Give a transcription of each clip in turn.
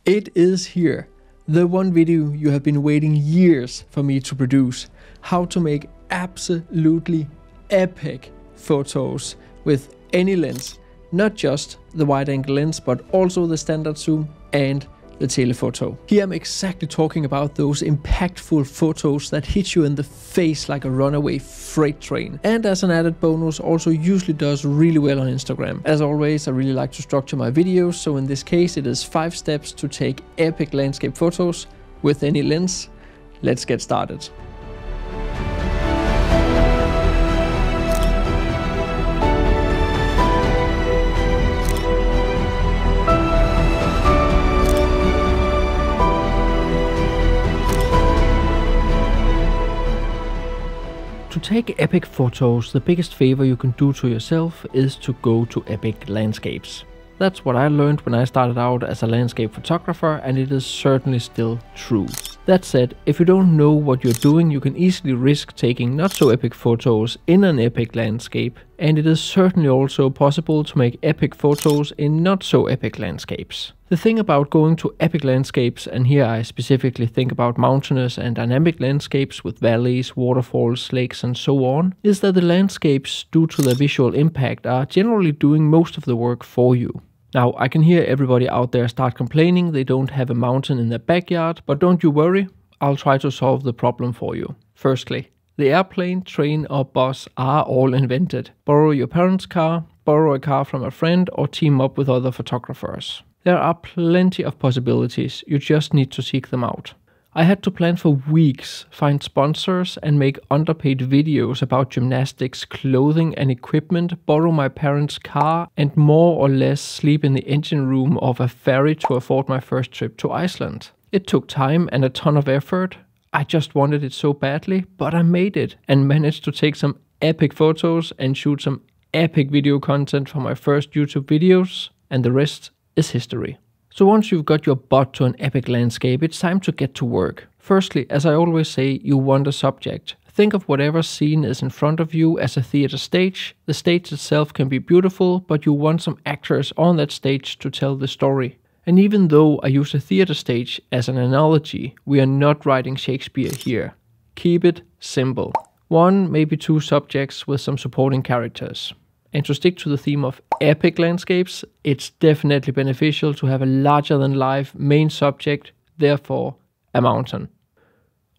It is here, the one video you have been waiting years for me to produce. How to make absolutely epic photos with any lens, not just the wide angle lens, but also the standard zoom and the telephoto. Here I'm exactly talking about those impactful photos that hit you in the face like a runaway freight train. And as an added bonus, also usually does really well on Instagram. As always, I really like to structure my videos, so in this case it is 5 steps to take epic landscape photos with any lens. Let's get started. To take epic photos, the biggest favor you can do to yourself is to go to epic landscapes. That's what I learned when I started out as a landscape photographer, and it is certainly still true. That said, if you don't know what you're doing, you can easily risk taking not so epic photos in an epic landscape, and it is certainly also possible to make epic photos in not so epic landscapes. The thing about going to epic landscapes, and here I specifically think about mountainous and dynamic landscapes with valleys, waterfalls, lakes and so on, is that the landscapes, due to their visual impact, are generally doing most of the work for you. Now, I can hear everybody out there start complaining they don't have a mountain in their backyard, but don't you worry, I'll try to solve the problem for you. Firstly, the airplane, train or bus are all invented. Borrow your parents' car, borrow a car from a friend, or team up with other photographers. There are plenty of possibilities, you just need to seek them out. I had to plan for weeks, find sponsors and make underpaid videos about gymnastics, clothing and equipment, borrow my parents' car and more or less sleep in the engine room of a ferry to afford my first trip to Iceland. It took time and a ton of effort. I just wanted it so badly, but I made it and managed to take some epic photos and shoot some epic video content for my first YouTube videos, and the rest is history. So once you've got your butt to an epic landscape, it's time to get to work. Firstly, as I always say, you want a subject. Think of whatever scene is in front of you as a theater stage. The stage itself can be beautiful, but you want some actors on that stage to tell the story. And even though I use a theater stage as an analogy, we are not writing Shakespeare here. Keep it simple. 1, maybe 2 subjects with some supporting characters. And to stick to the theme of epic landscapes, it's definitely beneficial to have a larger-than-life main subject, therefore a mountain,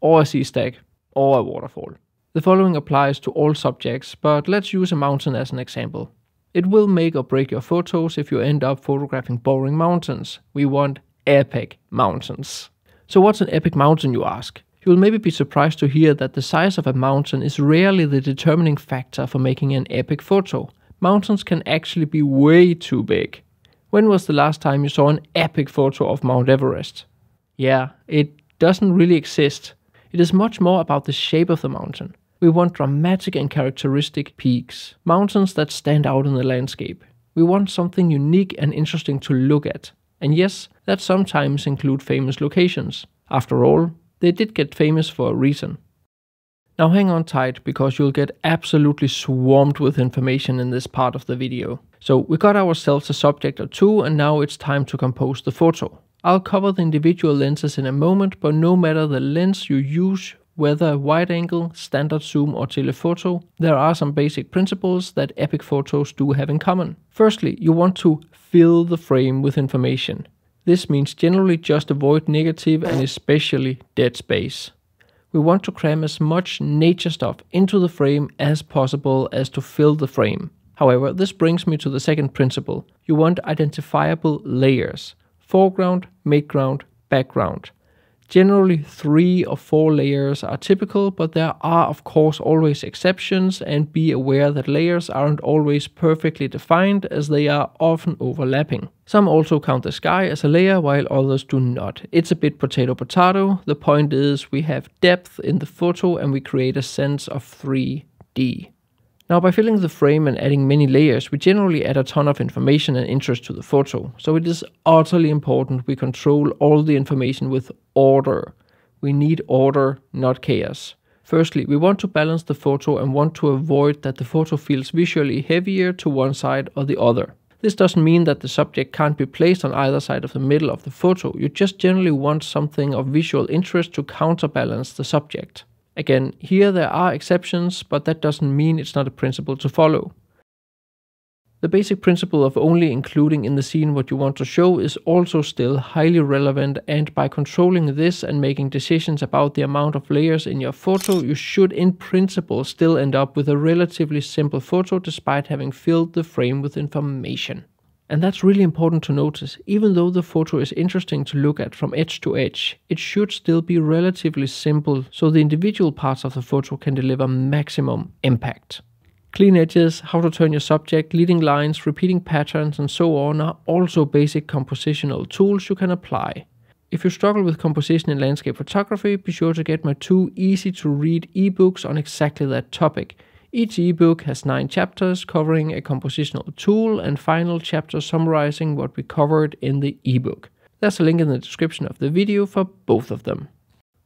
or a sea stag, or a waterfall. The following applies to all subjects, but let's use a mountain as an example. It will make or break your photos if you end up photographing boring mountains. We want epic mountains. So what's an epic mountain, you ask? You will maybe be surprised to hear that the size of a mountain is rarely the determining factor for making an epic photo. Mountains can actually be way too big. When was the last time you saw an epic photo of Mount Everest? Yeah, it doesn't really exist. It is much more about the shape of the mountain. We want dramatic and characteristic peaks, mountains that stand out in the landscape. We want something unique and interesting to look at. And yes, that sometimes include famous locations. After all, they did get famous for a reason. Now hang on tight, because you'll get absolutely swarmed with information in this part of the video. So we got ourselves a subject or two, and now it's time to compose the photo. I'll cover the individual lenses in a moment, but no matter the lens you use, whether wide angle, standard zoom or telephoto, there are some basic principles that epic photos do have in common. Firstly, you want to fill the frame with information. This means generally just avoid negative and especially dead space. We want to cram as much nature stuff into the frame as possible as to fill the frame. However, this brings me to the second principle. You want identifiable layers. Foreground, midground, background. Generally 3 or 4 layers are typical, but there are of course always exceptions, and be aware that layers aren't always perfectly defined as they are often overlapping. Some also count the sky as a layer while others do not. It's a bit potato. The point is we have depth in the photo and we create a sense of 3D. Now, by filling the frame and adding many layers, we generally add a ton of information and interest to the photo. So it is utterly important we control all the information with order. We need order, not chaos. Firstly, we want to balance the photo and want to avoid that the photo feels visually heavier to one side or the other. This doesn't mean that the subject can't be placed on either side of the middle of the photo, you just generally want something of visual interest to counterbalance the subject. Again, here there are exceptions, but that doesn't mean it's not a principle to follow. The basic principle of only including in the scene what you want to show is also still highly relevant, and by controlling this and making decisions about the amount of layers in your photo, you should in principle still end up with a relatively simple photo despite having filled the frame with information. And that's really important to notice. Even though the photo is interesting to look at from edge to edge, it should still be relatively simple so the individual parts of the photo can deliver maximum impact. Clean edges, how to turn your subject, leading lines, repeating patterns and so on are also basic compositional tools you can apply. If you struggle with composition in landscape photography, be sure to get my 2 easy to read ebooks on exactly that topic. Each ebook has 9 chapters covering a compositional tool and final chapter summarizing what we covered in the ebook. There's a link in the description of the video for both of them.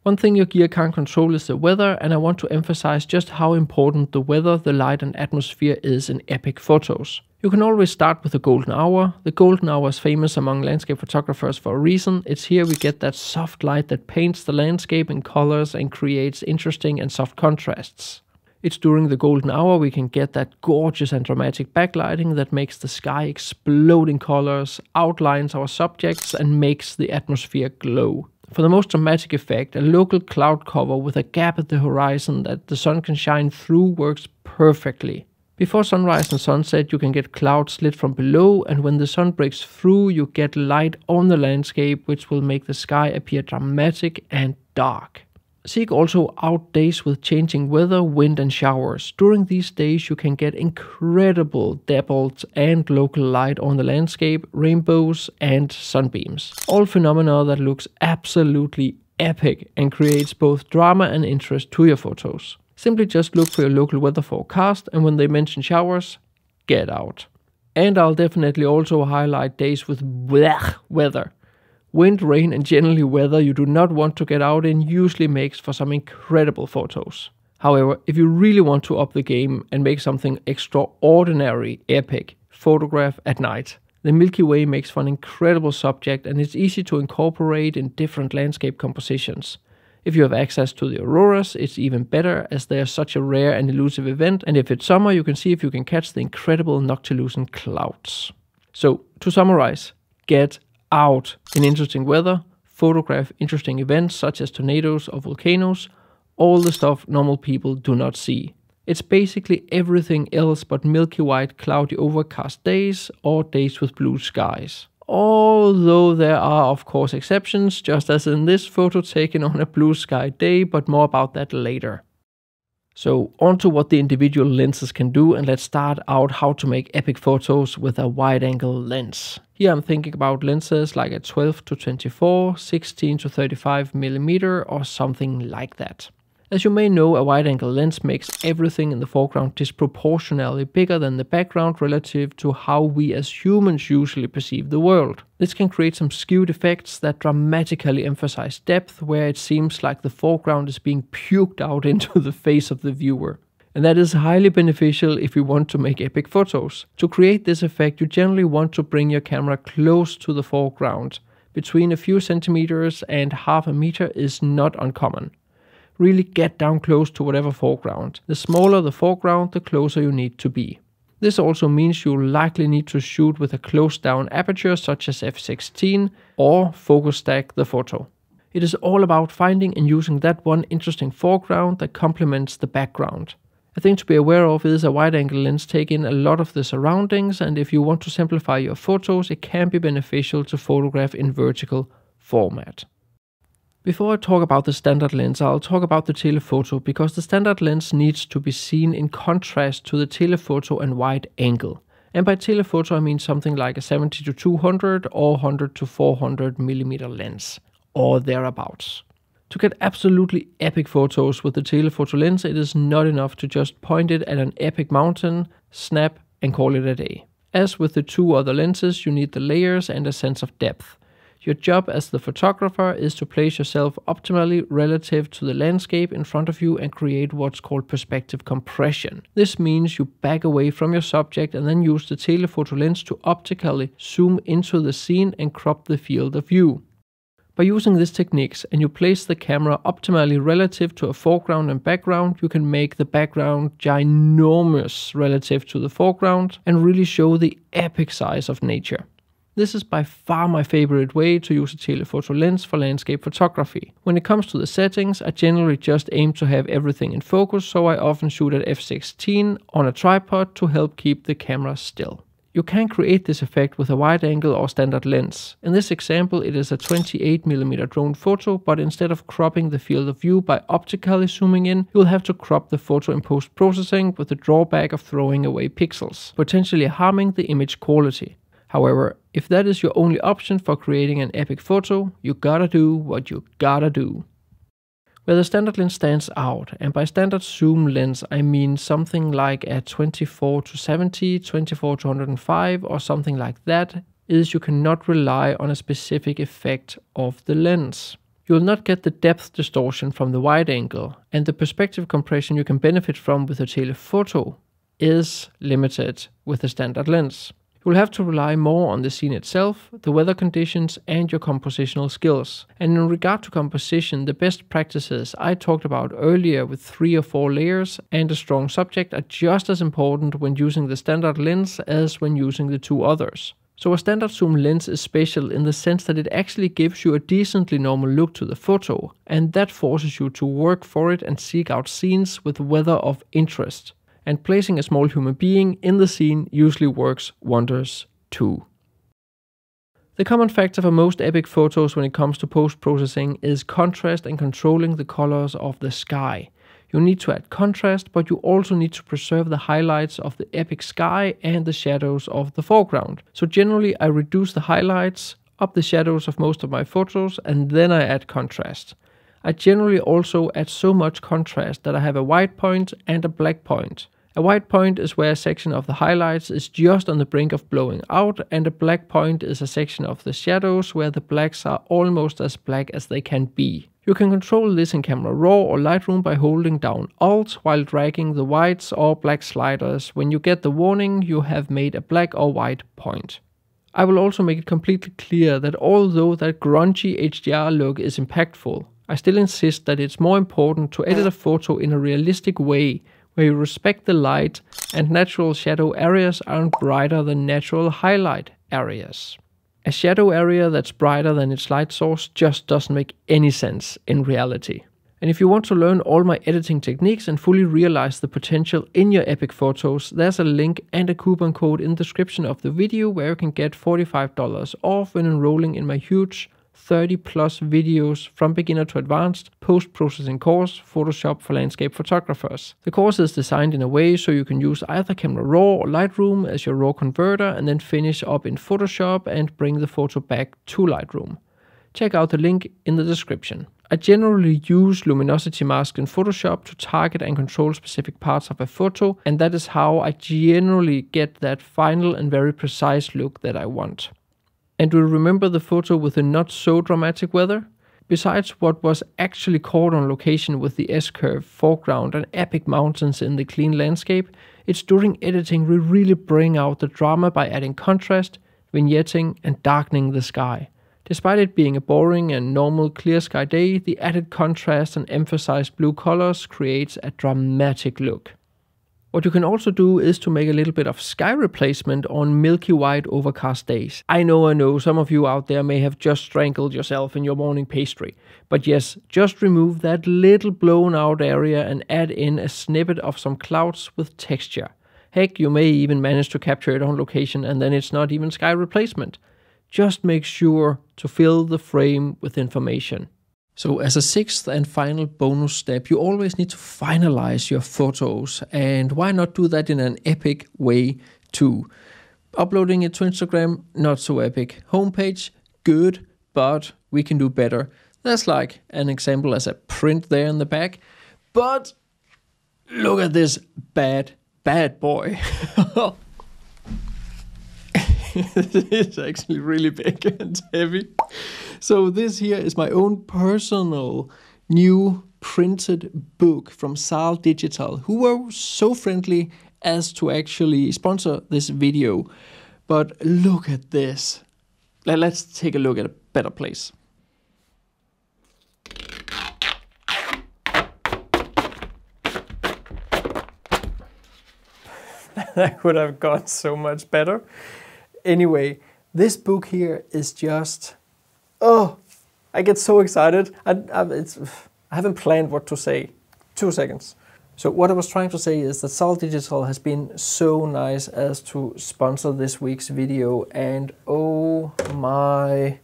One thing your gear can't control is the weather, and I want to emphasize just how important the weather, the light and atmosphere is in epic photos. You can always start with the golden hour. The golden hour is famous among landscape photographers for a reason. It's here we get that soft light that paints the landscape in colors and creates interesting and soft contrasts. It's during the golden hour we can get that gorgeous and dramatic backlighting that makes the sky explode in colors, outlines our subjects and makes the atmosphere glow. For the most dramatic effect, a local cloud cover with a gap at the horizon that the sun can shine through works perfectly. Before sunrise and sunset you can get clouds lit from below, and when the sun breaks through you get light on the landscape, which will make the sky appear dramatic and dark. Seek also out days with changing weather, wind and showers. During these days you can get incredible dappled and local light on the landscape, rainbows and sunbeams. All phenomena that looks absolutely epic and creates both drama and interest to your photos. Simply just look for your local weather forecast, and when they mention showers, get out. And I'll definitely also highlight days with blech weather. Wind, rain and generally weather you do not want to get out in usually makes for some incredible photos. However, if you really want to up the game and make something extraordinary epic, photograph at night. The Milky Way makes for an incredible subject, and it's easy to incorporate in different landscape compositions. If you have access to the auroras, it's even better as they are such a rare and elusive event, and if it's summer you can see if you can catch the incredible noctilucent clouds. So, to summarize, get out in interesting weather, photograph interesting events such as tornadoes or volcanoes, all the stuff normal people do not see. It's basically everything else but milky white cloudy overcast days or days with blue skies. Although there are of course exceptions, just as in this photo taken on a blue sky day, but more about that later. So on to what the individual lenses can do, and let's start out how to make epic photos with a wide angle lens. Here I'm thinking about lenses like a 12 to 24, 16 to 35 mm or something like that. As you may know, a wide angle lens makes everything in the foreground disproportionately bigger than the background relative to how we as humans usually perceive the world. This can create some skewed effects that dramatically emphasize depth, where it seems like the foreground is being puked out into the face of the viewer. And that is highly beneficial if you want to make epic photos. To create this effect, you generally want to bring your camera close to the foreground. Between a few centimeters and half a meter is not uncommon. Really get down close to whatever foreground. The smaller the foreground, the closer you need to be. This also means you'll likely need to shoot with a closed down aperture such as f16 or focus stack the photo. It is all about finding and using that one interesting foreground that complements the background. A thing to be aware of is a wide angle lens take in a lot of the surroundings, and if you want to simplify your photos, it can be beneficial to photograph in vertical format. Before I talk about the standard lens, I'll talk about the telephoto, because the standard lens needs to be seen in contrast to the telephoto and wide angle. And by telephoto I mean something like a 70 to 200 or 100 to 400 mm lens, or thereabouts. To get absolutely epic photos with the telephoto lens, it is not enough to just point it at an epic mountain, snap and call it a day. As with the two other lenses, you need the layers and a sense of depth. Your job as the photographer is to place yourself optimally relative to the landscape in front of you and create what's called perspective compression. This means you back away from your subject and then use the telephoto lens to optically zoom into the scene and crop the field of view. By using these techniques and you place the camera optimally relative to a foreground and background, you can make the background ginormous relative to the foreground and really show the epic size of nature. This is by far my favorite way to use a telephoto lens for landscape photography. When it comes to the settings, I generally just aim to have everything in focus, so I often shoot at f16 on a tripod to help keep the camera still. You can create this effect with a wide angle or standard lens. In this example, it is a 28mm drone photo, but instead of cropping the field of view by optically zooming in, you'll have to crop the photo in post-processing with the drawback of throwing away pixels, potentially harming the image quality. However, if that is your only option for creating an epic photo, you gotta do what you gotta do. Where the standard lens stands out, and by standard zoom lens I mean something like a 24-70, 24-105 or something like that, is you cannot rely on a specific effect of the lens. You will not get the depth distortion from the wide angle, and the perspective compression you can benefit from with a telephoto is limited with the standard lens. You will have to rely more on the scene itself, the weather conditions and your compositional skills. And in regard to composition, the best practices I talked about earlier with 3 or 4 layers and a strong subject are just as important when using the standard lens as when using the 2 others. So a standard zoom lens is special in the sense that it actually gives you a decently normal look to the photo, and that forces you to work for it and seek out scenes with weather of interest. And placing a small human being in the scene usually works wonders too. The common factor for most epic photos when it comes to post-processing is contrast and controlling the colors of the sky. You need to add contrast, but you also need to preserve the highlights of the epic sky and the shadows of the foreground. So generally I reduce the highlights, up the shadows of most of my photos, and then I add contrast. I generally also add so much contrast that I have a white point and a black point. A white point is where a section of the highlights is just on the brink of blowing out, and a black point is a section of the shadows where the blacks are almost as black as they can be. You can control this in Camera Raw or Lightroom by holding down Alt while dragging the whites or black sliders when you get the warning you have made a black or white point. I will also make it completely clear that although that grungy HDR look is impactful, I still insist that it's more important to edit a photo in a realistic way, where you respect the light and natural shadow areas aren't brighter than natural highlight areas. A shadow area that's brighter than its light source just doesn't make any sense in reality. And if you want to learn all my editing techniques and fully realize the potential in your epic photos, there's a link and a coupon code in the description of the video where you can get $45 off when enrolling in my huge 30+ videos from beginner to advanced post-processing course, Photoshop for landscape photographers. The course is designed in a way so you can use either Camera Raw or Lightroom as your raw converter and then finish up in Photoshop and bring the photo back to Lightroom. Check out the link in the description. I generally use luminosity mask in Photoshop to target and control specific parts of a photo, and that is how I generally get that final and very precise look that I want. And we'll remember the photo with the not so dramatic weather? Besides what was actually caught on location with the S-curve foreground and epic mountains in the clean landscape, it's during editing we really bring out the drama by adding contrast, vignetting and darkening the sky. Despite it being a boring and normal clear sky day, the added contrast and emphasized blue colors creates a dramatic look. What you can also do is to make a little bit of sky replacement on milky white overcast days. I know, some of you out there may have just strangled yourself in your morning pastry. But yes, just remove that little blown out area and add in a snippet of some clouds with texture. Heck, you may even manage to capture it on location and then it's not even sky replacement. Just make sure to fill the frame with information. So as a 6th and final bonus step, you always need to finalize your photos, and why not do that in an epic way too? Uploading it to Instagram, not so epic. Homepage, good, but we can do better. That's like an example as a print there in the back. But look at this bad boy. It's actually really big and heavy. So this here is my own personal new printed book from SAAL Digital, who were so friendly as to actually sponsor this video. But look at this. Let's take a look at a better place. That could have gone so much better. Anyway, this book here is just, oh, I get so excited. I haven't planned what to say. 2 seconds. So what I was trying to say is that SAAL Digital has been so nice as to sponsor this week's video, and oh my,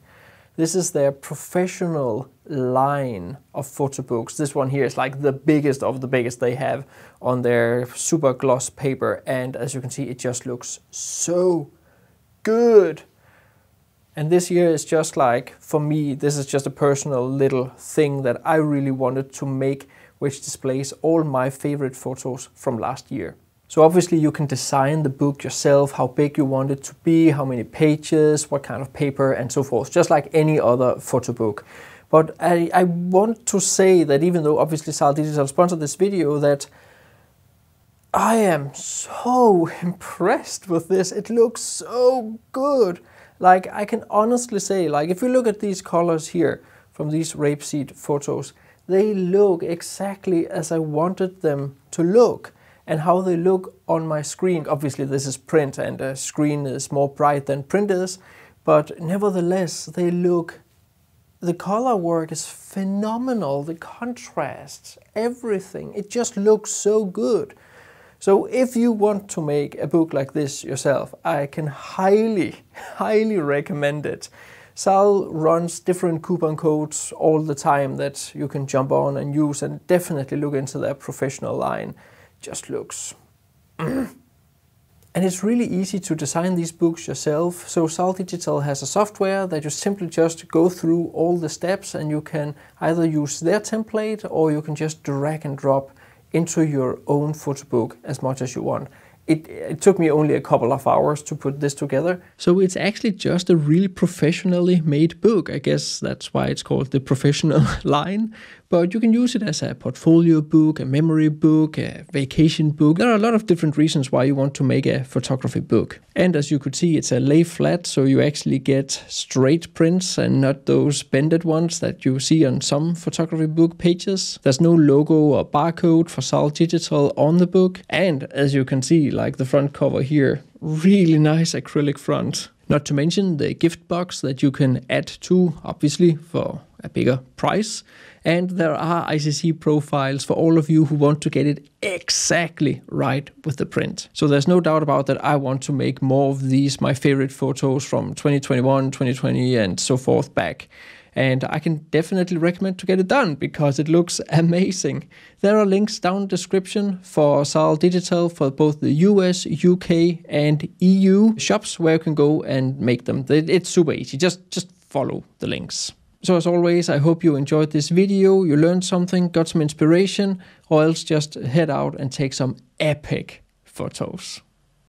this is their professional line of photo books. This one here is like the biggest of the biggest they have on their super gloss paper, and as you can see, it just looks so good. And this here is just like, for me, this is just a personal little thing that I really wanted to make, which displays all my favorite photos from last year. So obviously you can design the book yourself, how big you want it to be, how many pages, what kind of paper, and so forth, just like any other photo book. But I want to say that even though obviously SAAL Digital sponsored this video, that I am so impressed with this. It looks so good. Like, I can honestly say, like, if you look at these colors here from these rapeseed photos, they look exactly as I wanted them to look, and how they look on my screen. Obviously this is print and the screen is more bright than print is, but nevertheless they look, the color work is phenomenal, the contrasts, everything, it just looks so good. So if you want to make a book like this yourself, I can highly recommend it. SAAL runs different coupon codes all the time that you can jump on and use, and definitely look into their professional line. Just looks... And it's really easy to design these books yourself. So SAAL Digital has a software that you simply just go through all the steps, and you can either use their template or you can just drag and drop into your own photo book as much as you want. It took me only a couple of hours to put this together. So it's actually just a really professionally made book. I guess that's why it's called the professional line. But you can use it as a portfolio book, a memory book, a vacation book. There are a lot of different reasons why you want to make a photography book. And as you could see, it's a lay flat, so you actually get straight prints and not those bended ones that you see on some photography book pages. There's no logo or barcode for SAAL Digital on the book. And as you can see, like the front cover here, really nice acrylic front. Not to mention the gift box that you can add to, obviously, for a bigger price. And there are ICC profiles for all of you who want to get it exactly right with the print. So there's no doubt about that. I want to make more of these, my favorite photos from 2021, 2020 and so forth back. And I can definitely recommend to get it done because it looks amazing. There are links down in the description for SAAL Digital for both the US, UK and EU shops where you can go and make them. It's super easy, just follow the links. So as always, I hope you enjoyed this video, you learned something, got some inspiration, or else just head out and take some epic photos.